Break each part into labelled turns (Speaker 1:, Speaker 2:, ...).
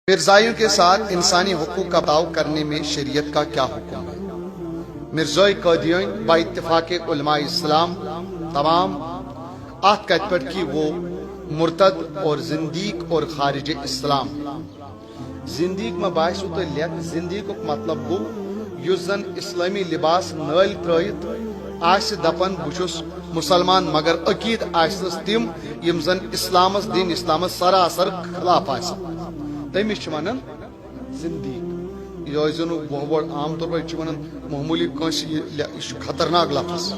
Speaker 1: مرزائیوں کے ساتھ انسانی حقوق کا تعاون کرنے میں شریعت کا کیا حکم ہے؟ مرزائی قادیان با اتفاق علماء اسلام تمام ات کت پہ کہ وہ مرتد اور زندیق اور خارج اسلام زندیق میں باعث تو لکھ زندیق مطلب گو یس زن اسلامی لباس نل ترائت آس دپن بچس مسلمان مگر عقید آسنس تم یم زن اسلامس دین اسلامس سراسر خلاف آس تمس ونان زندیق یہ زن بڑ عام طور پر ونان معمولی کنس یہ خطرناک لفظ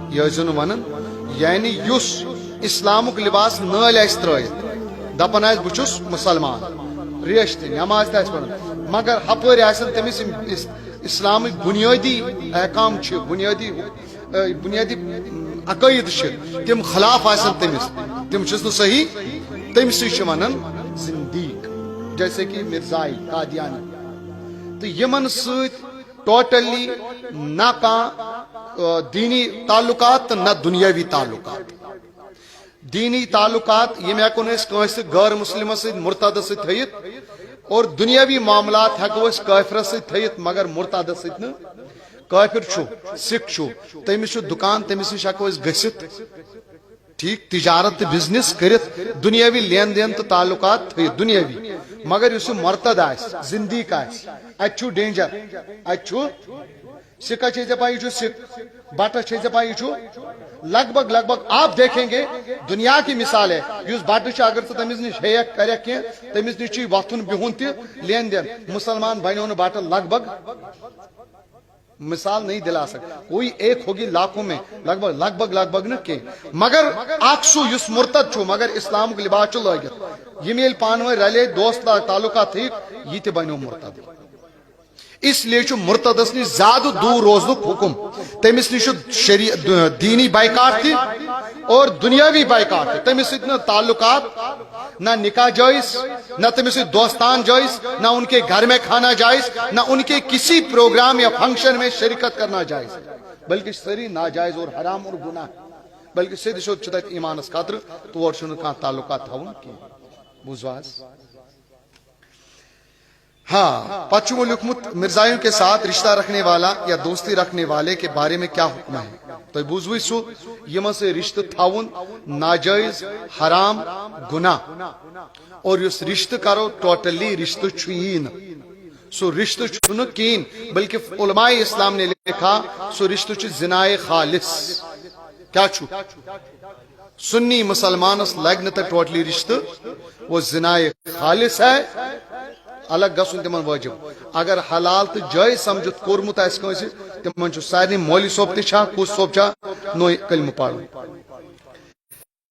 Speaker 1: یہ زن ونان یعنی یس اسلامک لباس نل آس ترائت دپان آس بچس مسلمان ریش تہ نماز تہ پڑھان مگر ہپر آسن تمس اسلام بنیادی احکام بنیادی عقائد تم خلاف آسن تم چس صحیح تمس ونان زندیق جیسے کہ مرزائی قادیانی تو یمن ست ٹوٹلی نہ دینی تعلقات تو نہ دنیاوی تعلقات دینی تعلقات یم ہیکو کنس غیر مسلم ست مرتد ست تھیت اور دنیاوی معاملات ہیکو کافر ست تھیت مگر مرتد ست نا کافر چھو سکھ چھو تمس دکان تمس نش ہیکو گھست ٹھیک تجارت بزنس کرت دنیاوی لین دین تو تعلقات تھیت دنیاوی مگر اس مرتد آس زندیق آس اتھ ڈینجر اتھ سکھ چھ پائی سکھ بٹ چھ پائی لگ بھگ آپ دیکھیں گے دنیا کی مثال ہے اس بٹ اگر تو تمس نش ہیک کرک کی تمس نش وتھن بہن تہ لین دین مسلمان بنو نا بٹ لگ بھگ مثال نہیں دلا سکتا کوئی ایک ہوگی لاکھوں میں لگ بھگ نا کہ مگر اکسو اس مرتد چھو مگر اسلام کو لباس لگت یم یل پانو رلے دوست تعلقات تھی یہ تہ بنو مرتد اس لیے مرتدس نش زیادہ دور روزنک حکم تمس نش دینی بائیکاٹ تھی اور دنیاوی بائیکاٹ تھی تمس ست نہ تعلقات نہ نکاح جائز نہ تمس دوستان جائز نہ ان کے گھر میں کھانا جائز نہ ان کے کسی پروگرام یا فنکشن میں شرکت کرنا جائز بلکہ سری ناجائز اور حرام اور گناہ بلکہ سید شد تت ایمانس خاطر تور کھانا تعلقات تھون کی بوزواز ہاں پچھو لکھمت مرزائیوں کے ساتھ رشتہ رکھنے والا یا دوستی رکھنے والے کے بارے میں کیا حکم ہے تو بوزوی سو یم سے رشتہ تھاون ناجائز حرام گناہ اور اس رشتہ کرو ٹوٹلی رشتہ چھین سو رشتہ چھن کین بلکہ علماء اسلام نے لکھا سو رشتہ چھ زنائے خالص کیا چھو سنی مسلمانس لگ نہ ٹوٹلی رشتہ وہ زنائے خالص ہے الگ گھن تمن واجب اگر حلال تو جائز سمجھت کورمت آس تمن سارے مولی صوب تہ کس صوب نو کلمہ پڑھ